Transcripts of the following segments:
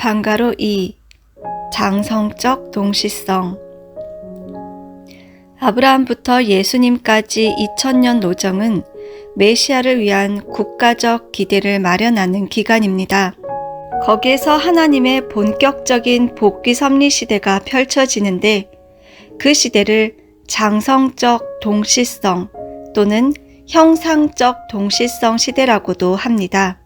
방가로 2. 장성적 동시성. 아브라함부터 예수님까지 2000년 노정은 메시아를 위한 국가적 기대를 마련하는 기간입니다. 거기에서 하나님의 본격적인 복귀 섭리 시대가 펼쳐지는데 그 시대를 장성적 동시성 또는 형상적 동시성 시대라고도 합니다.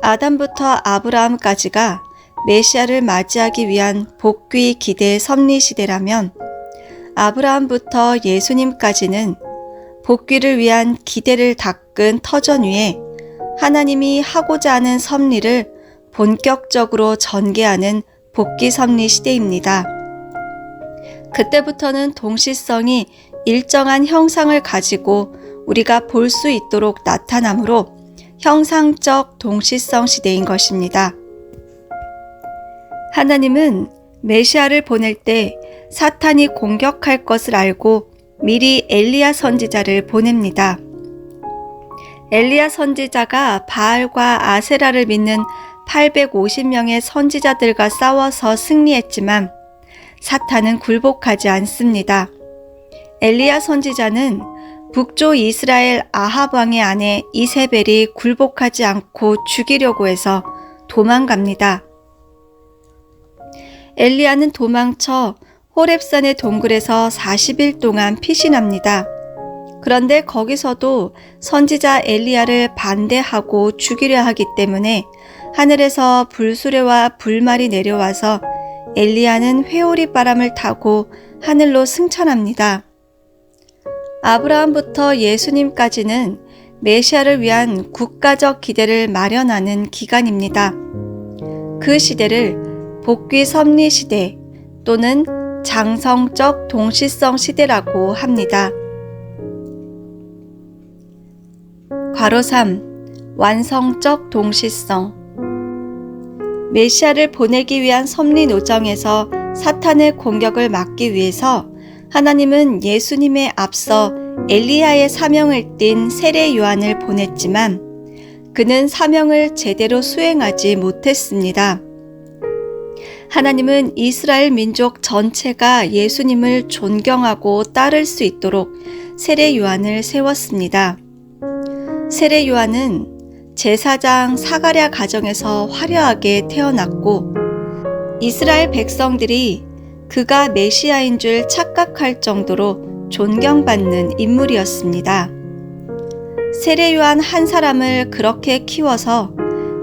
아담부터 아브라함까지가 메시아를 맞이하기 위한 복귀 기대 섭리 시대라면 아브라함부터 예수님까지는 복귀를 위한 기대를 닦은 터전 위에 하나님이 하고자 하는 섭리를 본격적으로 전개하는 복귀 섭리 시대입니다. 그때부터는 동시성이 일정한 형상을 가지고 우리가 볼 수 있도록 나타나므로 형상적 동시성 시대인 것입니다. 하나님은 메시아를 보낼 때 사탄이 공격할 것을 알고 미리 엘리야 선지자를 보냅니다. 엘리야 선지자가 바알과 아세라를 믿는 850명의 선지자들과 싸워서 승리했지만 사탄은 굴복하지 않습니다. 엘리야 선지자는 북조 이스라엘 아합 왕의 아내 이세벨이 굴복하지 않고 죽이려고 해서 도망갑니다. 엘리야는 도망쳐 호렙산의 동굴에서 40일 동안 피신합니다. 그런데 거기서도 선지자 엘리야를 반대하고 죽이려 하기 때문에 하늘에서 불수레와 불말이 내려와서 엘리야는 회오리 바람을 타고 하늘로 승천합니다. 아브라함부터 예수님까지는 메시아를 위한 국가적 기대를 마련하는 기간입니다. 그 시대를 복귀 섭리 시대 또는 장성적 동시성 시대라고 합니다. 괄호 3. 완성적 동시성. 메시아를 보내기 위한 섭리 노정에서 사탄의 공격을 막기 위해서 하나님은 예수님에 앞서 엘리야의 사명을 띤 세례 요한을 보냈지만 그는 사명을 제대로 수행하지 못했습니다. 하나님은 이스라엘 민족 전체가 예수님을 존경하고 따를 수 있도록 세례 요한을 세웠습니다. 세례 요한은 제사장 사가랴 가정에서 화려하게 태어났고 이스라엘 백성들이 그가 메시아인 줄 착각할 정도로 존경받는 인물이었습니다. 세례 요한 한 사람을 그렇게 키워서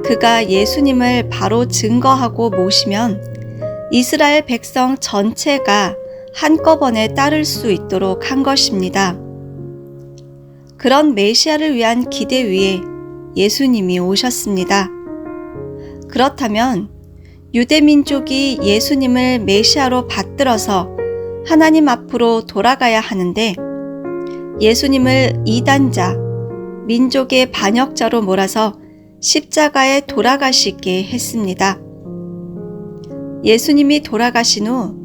그가 예수님을 바로 증거하고 모시면 이스라엘 백성 전체가 한꺼번에 따를 수 있도록 한 것입니다. 그런 메시아를 위한 기대 위에 예수님이 오셨습니다. 그렇다면 유대민족이 예수님을 메시아로 받들어서 하나님 앞으로 돌아가야 하는데 예수님을 이단자, 민족의 반역자로 몰아서 십자가에 돌아가시게 했습니다. 예수님이 돌아가신 후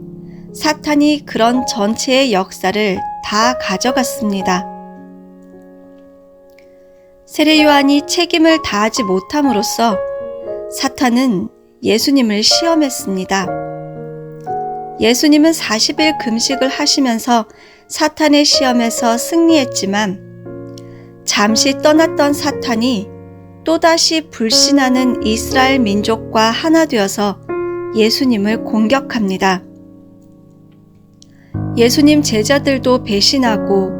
사탄이 그런 전체의 역사를 다 가져갔습니다. 세례 요한이 책임을 다하지 못함으로써 사탄은 예수님을 시험했습니다. 예수님은 40일 금식을 하시면서 사탄의 시험에서 승리했지만 잠시 떠났던 사탄이 또다시 불신하는 이스라엘 민족과 하나 되어서 예수님을 공격합니다. 예수님 제자들도 배신하고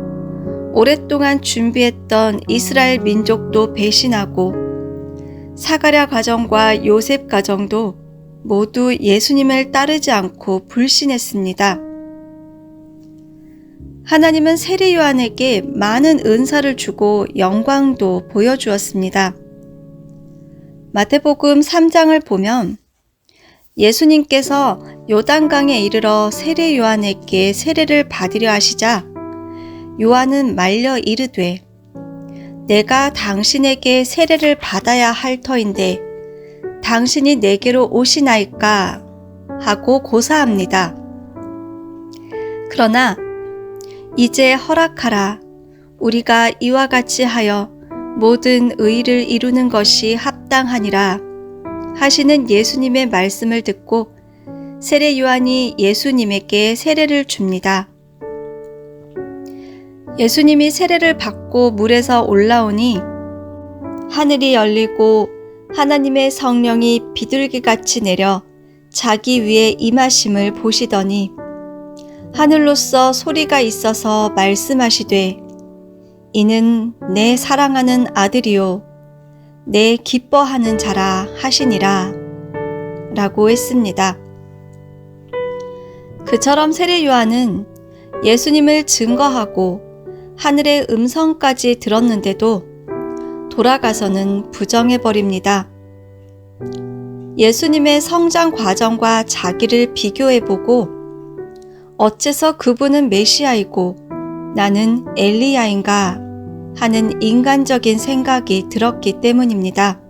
오랫동안 준비했던 이스라엘 민족도 배신하고 사가랴 가정과 요셉 가정도 모두 예수님을 따르지 않고 불신했습니다. 하나님은 세례 요한에게 많은 은사를 주고 영광도 보여주었습니다. 마태복음 3장을 보면 예수님께서 요단강에 이르러 세례 요한에게 세례를 받으려 하시자 요한은 말려 이르되 내가 당신에게 세례를 받아야 할 터인데 당신이 내게로 오시나이까 하고 고사합니다. 그러나 이제 허락하라. 우리가 이와 같이 하여 모든 의를 이루는 것이 합당하니라 하시는 예수님의 말씀을 듣고 세례 요한이 예수님에게 세례를 줍니다. 예수님이 세례를 받고 물에서 올라오니 하늘이 열리고 하나님의 성령이 비둘기같이 내려 자기 위에 임하심을 보시더니 하늘로서 소리가 있어서 말씀하시되 이는 내 사랑하는 아들이요 내 기뻐하는 자라 하시니라 라고 했습니다. 그처럼 세례 요한은 예수님을 증거하고 하늘의 음성까지 들었는데도 돌아가서는 부정해버립니다. 예수님의 성장 과정과 자기를 비교해보고 어째서 그분은 메시아이고 나는 엘리야인가 하는 인간적인 생각이 들었기 때문입니다.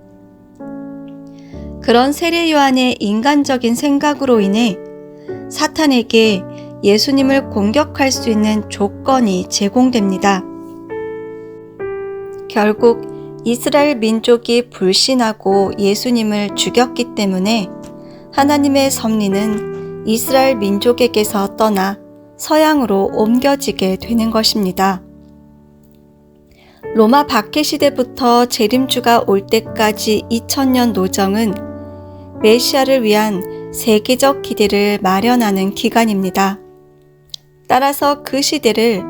그런 세례 요한의 인간적인 생각으로 인해 사탄에게 예수님을 공격할 수 있는 조건이 제공됩니다. 결국 이스라엘 민족이 불신하고 예수님을 죽였기 때문에 하나님의 섭리는 이스라엘 민족에게서 떠나 서양으로 옮겨지게 되는 것입니다. 로마 박해 시대부터 재림주가 올 때까지 2000년 노정은 메시아를 위한 세계적 기대를 마련하는 기간입니다. 따라서 그 시대를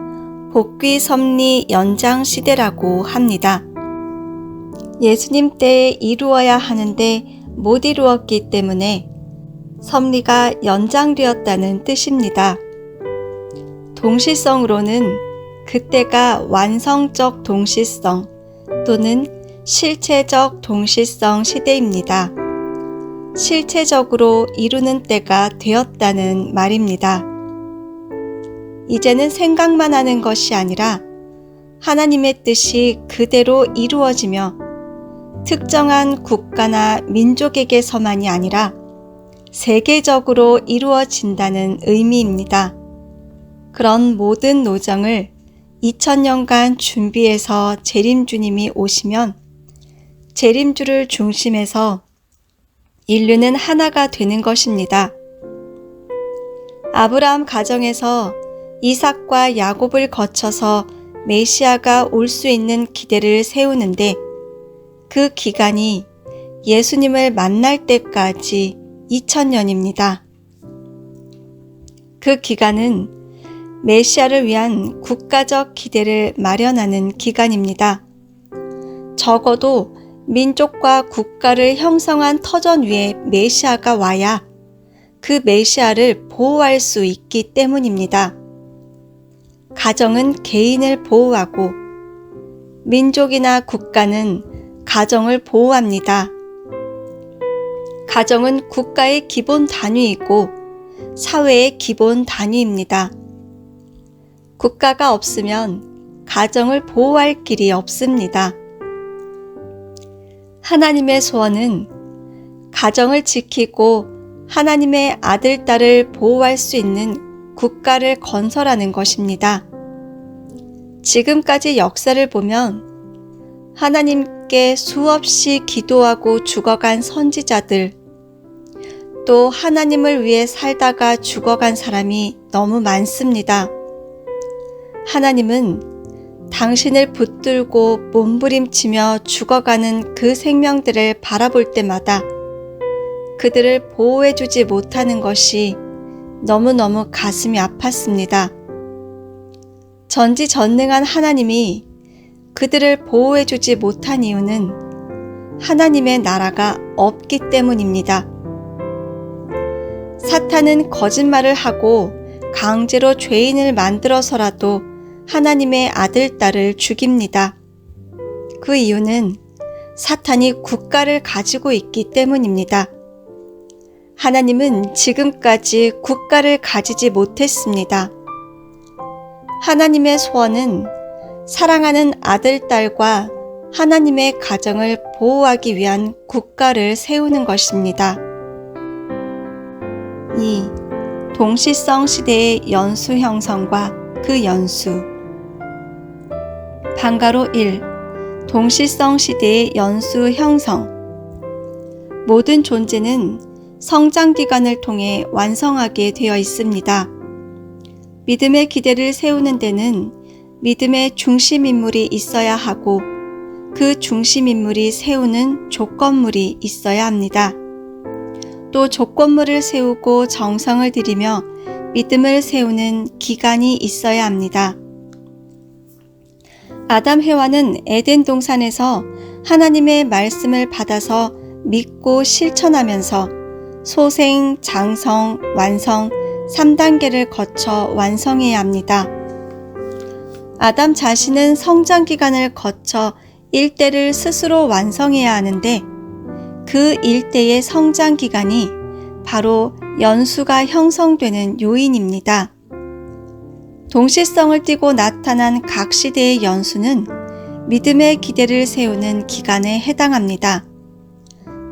복귀 섭리 연장 시대라고 합니다. 예수님 때에 이루어야 하는데 못 이루었기 때문에 섭리가 연장되었다는 뜻입니다. 동시성으로는 그때가 완성적 동시성 또는 실체적 동시성 시대입니다. 실체적으로 이루는 때가 되었다는 말입니다. 이제는 생각만 하는 것이 아니라 하나님의 뜻이 그대로 이루어지며 특정한 국가나 민족에게서만이 아니라 세계적으로 이루어진다는 의미입니다. 그런 모든 노정을 2000년간 준비해서 재림주님이 오시면 재림주를 중심해서 인류는 하나가 되는 것입니다. 아브라함 가정에서 이삭과 야곱을 거쳐서 메시아가 올 수 있는 기대를 세우는데 그 기간이 예수님을 만날 때까지 2000년입니다. 그 기간은 메시아를 위한 국가적 기대를 마련하는 기간입니다. 적어도 민족과 국가를 형성한 터전 위에 메시아가 와야 그 메시아를 보호할 수 있기 때문입니다. 가정은 개인을 보호하고 민족이나 국가는 가정을 보호합니다. 가정은 국가의 기본 단위이고 사회의 기본 단위입니다. 국가가 없으면 가정을 보호할 길이 없습니다. 하나님의 소원은 가정을 지키고 하나님의 아들, 딸을 보호할 수 있는 국가를 건설하는 것입니다. 지금까지 역사를 보면 하나님께 수없이 기도하고 죽어간 선지자들, 또 하나님을 위해 살다가 죽어간 사람이 너무 많습니다. 하나님은 당신을 붙들고 몸부림치며 죽어가는 그 생명들을 바라볼 때마다 그들을 보호해주지 못하는 것이 너무너무 가슴이 아팠습니다. 전지전능한 하나님이 그들을 보호해주지 못한 이유는 하나님의 나라가 없기 때문입니다. 사탄은 거짓말을 하고 강제로 죄인을 만들어서라도 하나님의 아들, 딸을 죽입니다. 그 이유는 사탄이 국가를 가지고 있기 때문입니다. 하나님은 지금까지 국가를 가지지 못했습니다. 하나님의 소원은 사랑하는 아들, 딸과 하나님의 가정을 보호하기 위한 국가를 세우는 것입니다. 2. 동시성 시대의 연수 형성과 그 연수. 방가로 1. 동시성 시대의 연수 형성. 모든 존재는 성장 기간을 통해 완성하게 되어 있습니다. 믿음의 기대를 세우는 데는 믿음의 중심 인물이 있어야 하고 그 중심 인물이 세우는 조건물이 있어야 합니다. 또 조건물을 세우고 정성을 들이며 믿음을 세우는 기간이 있어야 합니다. 아담 해와는 에덴 동산에서 하나님의 말씀을 받아서 믿고 실천하면서 소생, 장성, 완성 3단계를 거쳐 완성해야 합니다. 아담 자신은 성장 기간을 거쳐 일대를 스스로 완성해야 하는데 그 일대의 성장 기간이 바로 연수가 형성되는 요인입니다. 동시성을 띠고 나타난 각 시대의 연수는 믿음의 기대를 세우는 기간에 해당합니다.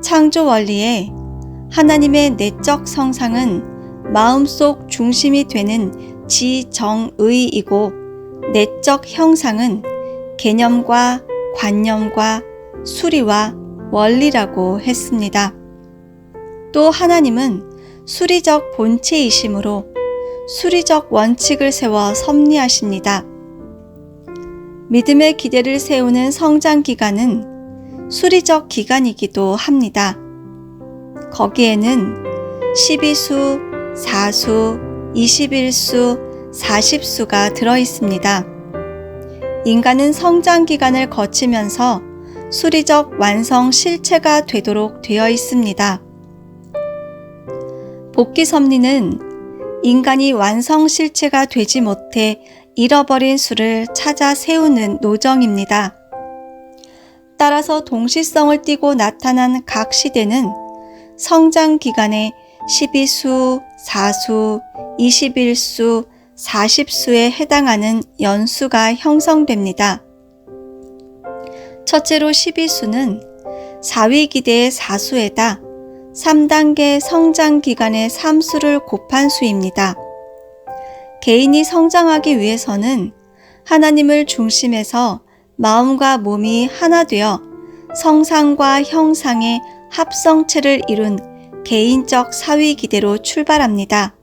창조 원리에 하나님의 내적 성상은 마음속 중심이 되는 지정의이고 내적 형상은 개념과 관념과 수리와 원리라고 했습니다. 또 하나님은 수리적 본체이시므로 수리적 원칙을 세워 섭리하십니다. 믿음의 기대를 세우는 성장 기간은 수리적 기간이기도 합니다. 거기에는 12수, 4수, 21수, 40수가 들어있습니다. 인간은 성장 기간을 거치면서 수리적 완성 실체가 되도록 되어 있습니다. 복귀 섭리는 인간이 완성 실체가 되지 못해 잃어버린 수를 찾아 세우는 노정입니다. 따라서 동시성을 띠고 나타난 각 시대는 성장 기간에 12수, 4수, 21수, 40수에 해당하는 연수가 형성됩니다. 첫째로 12수는 4위 기대의 4수에다 3단계 성장 기간의 3수를 곱한 수입니다. 개인이 성장하기 위해서는 하나님을 중심에서 마음과 몸이 하나 되어 성상과 형상의 합성체를 이룬 개인적 4위 기대로 출발합니다.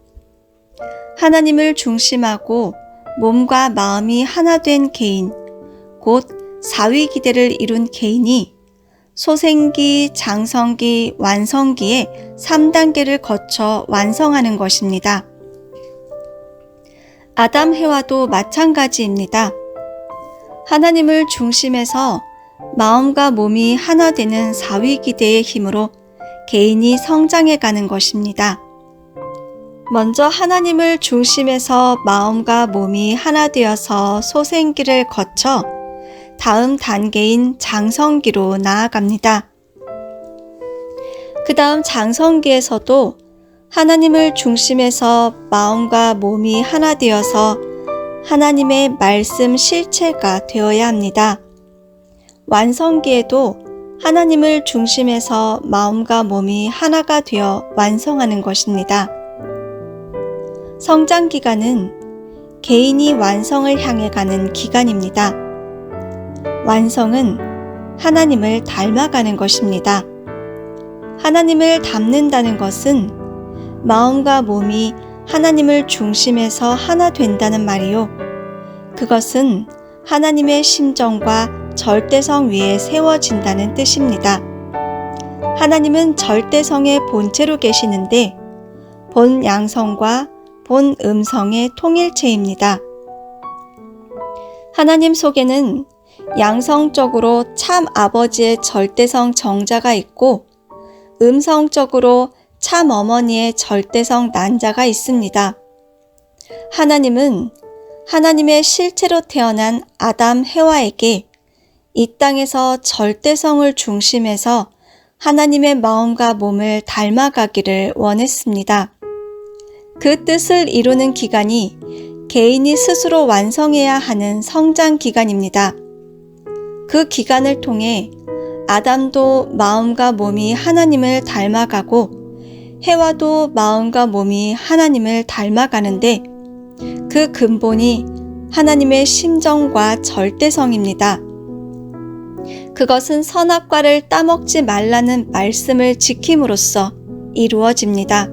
하나님을 중심하고 몸과 마음이 하나 된 개인, 곧 4위 기대를 이룬 개인이 소생기, 장성기, 완성기의 3단계를 거쳐 완성하는 것입니다. 아담 해와도 마찬가지입니다. 하나님을 중심에서 마음과 몸이 하나 되는 4위 기대의 힘으로 개인이 성장해 가는 것입니다. 먼저 하나님을 중심에서 마음과 몸이 하나 되어서 소생기를 거쳐 다음 단계인 장성기로 나아갑니다. 그 다음 장성기에서도 하나님을 중심에서 마음과 몸이 하나 되어서 하나님의 말씀 실체가 되어야 합니다. 완성기에도 하나님을 중심에서 마음과 몸이 하나가 되어 완성하는 것입니다. 성장 기간은 개인이 완성을 향해 가는 기간입니다. 완성은 하나님을 닮아가는 것입니다. 하나님을 닮는다는 것은 마음과 몸이 하나님을 중심에서 하나 된다는 말이요. 그것은 하나님의 심정과 절대성 위에 세워진다는 뜻입니다. 하나님은 절대성의 본체로 계시는데 본 양성과 본 음성의 통일체입니다. 하나님 속에는 양성적으로 참 아버지의 절대성 정자가 있고 음성적으로 참 어머니의 절대성 난자가 있습니다. 하나님은 하나님의 실체로 태어난 아담 해와에게 이 땅에서 절대성을 중심해서 하나님의 마음과 몸을 닮아가기를 원했습니다. 그 뜻을 이루는 기간이 개인이 스스로 완성해야 하는 성장 기간입니다. 그 기간을 통해 아담도 마음과 몸이 하나님을 닮아가고 해와도 마음과 몸이 하나님을 닮아가는데 그 근본이 하나님의 심정과 절대성입니다. 그것은 선악과를 따먹지 말라는 말씀을 지킴으로써 이루어집니다.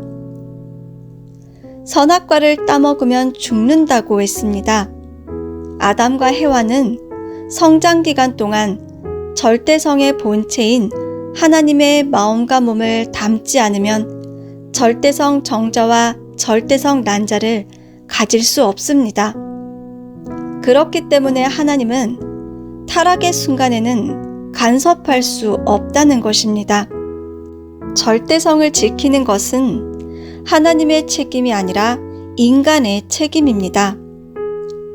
선악과를 따먹으면 죽는다고 했습니다. 아담과 해와는 성장 기간 동안 절대성의 본체인 하나님의 마음과 몸을 담지 않으면 절대성 정자와 절대성 난자를 가질 수 없습니다. 그렇기 때문에 하나님은 타락의 순간에는 간섭할 수 없다는 것입니다. 절대성을 지키는 것은 하나님의 책임이 아니라 인간의 책임입니다.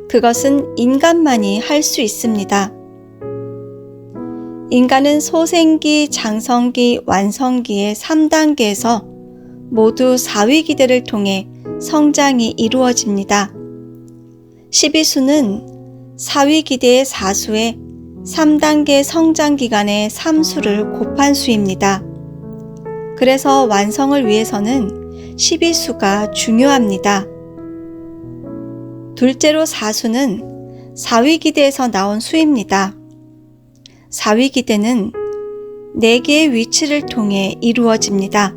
그것은 인간만이 할 수 있습니다. 인간은 소생기, 장성기, 완성기의 3단계에서 모두 4위기대를 통해 성장이 이루어집니다. 12수는 4위기대의 4수에 3단계 성장기간의 3수를 곱한 수입니다. 그래서 완성을 위해서는 12수가 중요합니다. 둘째로 4수는 4위기대에서 나온 수입니다. 4위기대는 4개의 위치를 통해 이루어집니다.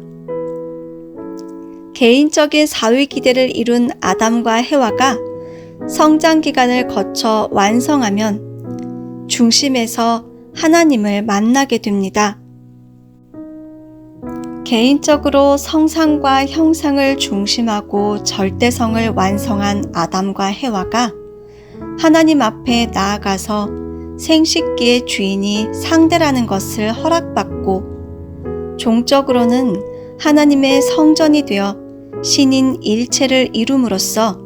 개인적인 4위기대를 이룬 아담과 해와가 성장기간을 거쳐 완성하면 중심에서 하나님을 만나게 됩니다. 개인적으로 성상과 형상을 중심하고 절대성을 완성한 아담과 해와가 하나님 앞에 나아가서 생식기의 주인이 상대라는 것을 허락받고 종적으로는 하나님의 성전이 되어 신인 일체를 이룸으로써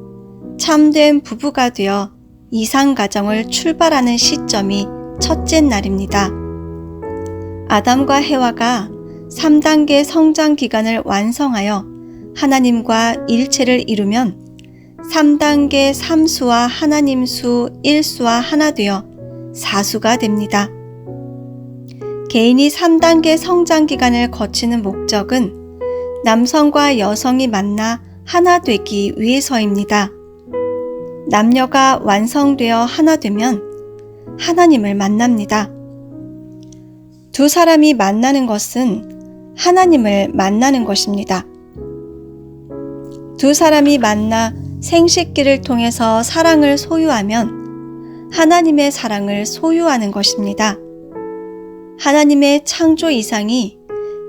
참된 부부가 되어 이상가정을 출발하는 시점이 첫째 날입니다. 아담과 해와가 3단계 성장 기간을 완성하여 하나님과 일체를 이루면 3단계 3수와 하나님 수 1수와 하나 되어 4수가 됩니다. 개인이 3단계 성장 기간을 거치는 목적은 남성과 여성이 만나 하나 되기 위해서입니다. 남녀가 완성되어 하나 되면 하나님을 만납니다. 두 사람이 만나는 것은 하나님을 만나는 것입니다. 두 사람이 만나 생식기를 통해서 사랑을 소유하면 하나님의 사랑을 소유하는 것입니다. 하나님의 창조 이상이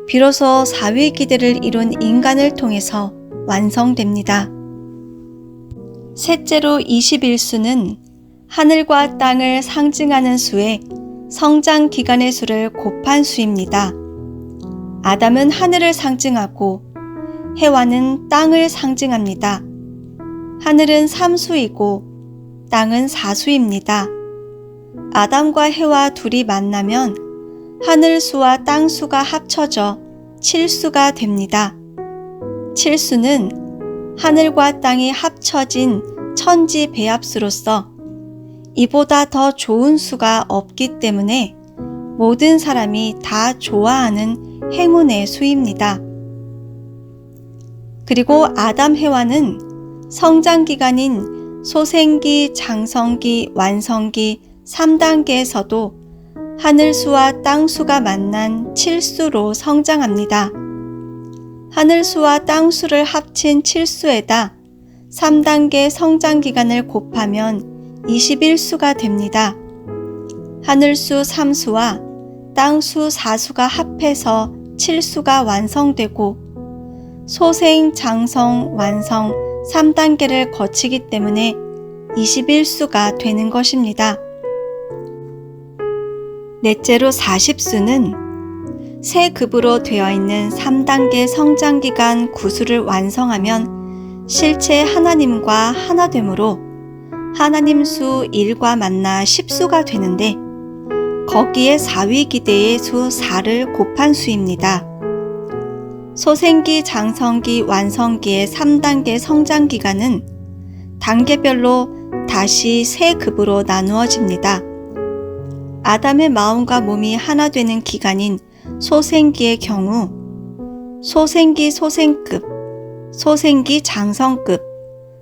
비로소 4위기대를 이룬 인간을 통해서 완성됩니다. 셋째로 21수는 하늘과 땅을 상징하는 수에 성장 기간의 수를 곱한 수입니다. 아담은 하늘을 상징하고 해와는 땅을 상징합니다. 하늘은 3수이고 땅은 4수입니다. 아담과 해와 둘이 만나면 하늘수와 땅수가 합쳐져 7수가 됩니다. 7수는 하늘과 땅이 합쳐진 천지 배합수로서 이보다 더 좋은 수가 없기 때문에 모든 사람이 다 좋아하는 행운의 수입니다. 그리고 아담 해와는 성장기간인 소생기, 장성기, 완성기 3단계에서도 하늘수와 땅수가 만난 7수로 성장합니다. 하늘수와 땅수를 합친 7수에다 3단계 성장기간을 곱하면 21수가 됩니다. 하늘수 3수와 땅수 4수가 합해서 7수가 완성되고 소생, 장성, 완성 3단계를 거치기 때문에 21수가 되는 것입니다. 넷째로 40수는 새 급으로 되어 있는 3단계 성장기간 9수를 완성하면 실체 하나님과 하나됨으로 하나님 수 1과 만나 10수가 되는데 거기에 4위기대의 수 4를 곱한 수입니다. 소생기, 장성기, 완성기의 3단계 성장기간은 단계별로 다시 새 급으로 나누어집니다. 아담의 마음과 몸이 하나 되는 기간인 소생기의 경우 소생기 소생급, 소생기 장성급,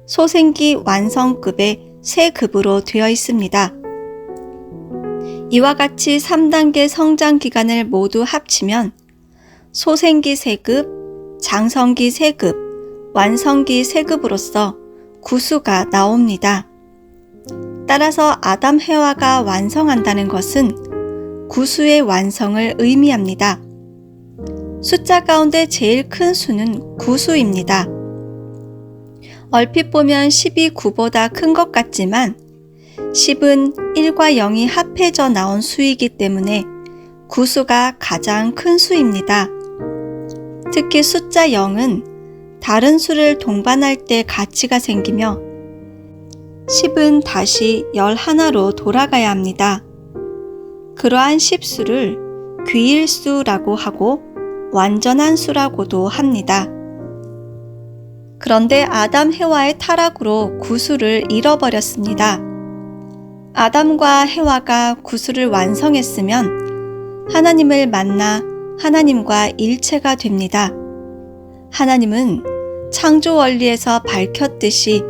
소생기 완성급의 세 급으로 되어 있습니다. 이와 같이 3단계 성장 기간을 모두 합치면 소생기 세급, 장성기 세급, 완성기 세급으로서 구수가 나옵니다. 따라서 아담 해와가 완성한다는 것은 구수의 완성을 의미합니다. 숫자 가운데 제일 큰 수는 구수입니다. 얼핏 보면 10이 9보다 큰 것 같지만 10은 1과 0이 합해져 나온 수이기 때문에 구수가 가장 큰 수입니다. 특히 숫자 0은 다른 수를 동반할 때 가치가 생기며 10은 다시 11로 돌아가야 합니다. 그러한 10수를 귀일수라고 하고 완전한 수라고도 합니다. 그런데 아담 해와의 타락으로 구수를 잃어버렸습니다. 아담과 해와가 구수를 완성했으면 하나님을 만나 하나님과 일체가 됩니다. 하나님은 창조 원리에서 밝혔듯이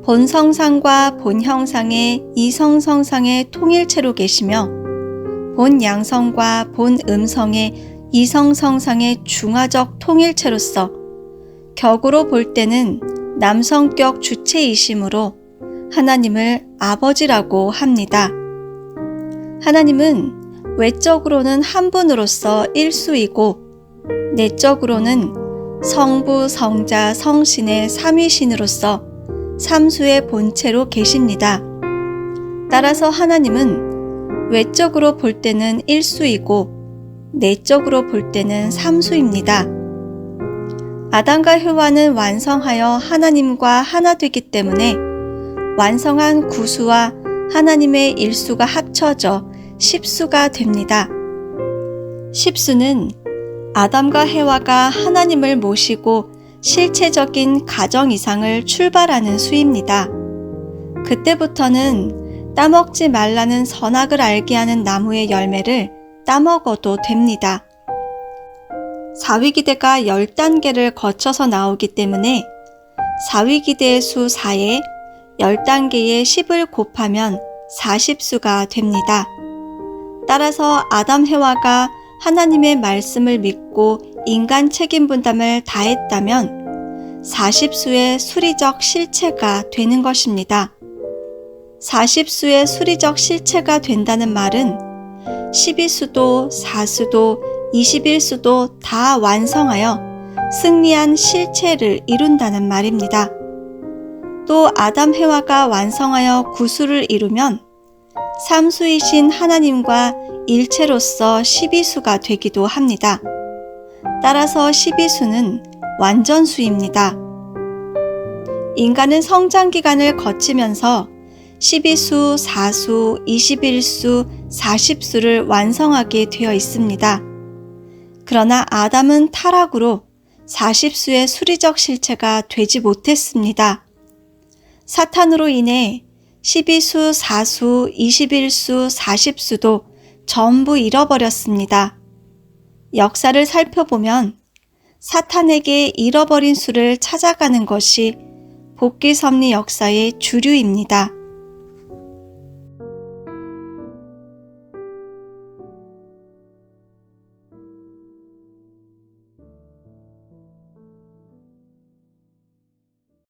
본성상과 본형상의 이성성상의 통일체로 계시며 본양성과 본음성의 이성성상의 중화적 통일체로서 격으로 볼 때는 남성격 주체이심으로 하나님을 아버지라고 합니다. 하나님은 외적으로는 한 분으로서 일수이고 내적으로는 성부, 성자, 성신의 삼위신으로서 삼수의 본체로 계십니다. 따라서 하나님은 외적으로 볼 때는 일수이고 내적으로 볼 때는 삼수입니다. 아담과 해와는 완성하여 하나님과 하나 되기 때문에 완성한 구수와 하나님의 일수가 합쳐져 십수가 됩니다. 십수는 아담과 해와가 하나님을 모시고 실체적인 가정 이상을 출발하는 수입니다. 그때부터는 따먹지 말라는 선악을 알게 하는 나무의 열매를 따먹어도 됩니다. 사위기대가 10단계를 거쳐서 나오기 때문에 사위기대의 수 4에 10단계의 10을 곱하면 40수가 됩니다. 따라서 아담 해와가 하나님의 말씀을 믿고 인간 책임 분담을 다했다면 40수의 수리적 실체가 되는 것입니다. 40수의 수리적 실체가 된다는 말은 12수도 4수도 21수도 다 완성하여 승리한 실체를 이룬다는 말입니다. 또 아담 해와가 완성하여 구수를 이루면 삼수이신 하나님과 일체로서 12수가 되기도 합니다. 따라서 12수는 완전수입니다. 인간은 성장 기간을 거치면서 12수, 4수, 21수, 40수를 완성하게 되어 있습니다. 그러나 아담은 타락으로 40수의 수리적 실체가 되지 못했습니다. 사탄으로 인해 12수, 4수, 21수, 40수도 전부 잃어버렸습니다. 역사를 살펴보면 사탄에게 잃어버린 수를 찾아가는 것이 복귀 섭리 역사의 주류입니다.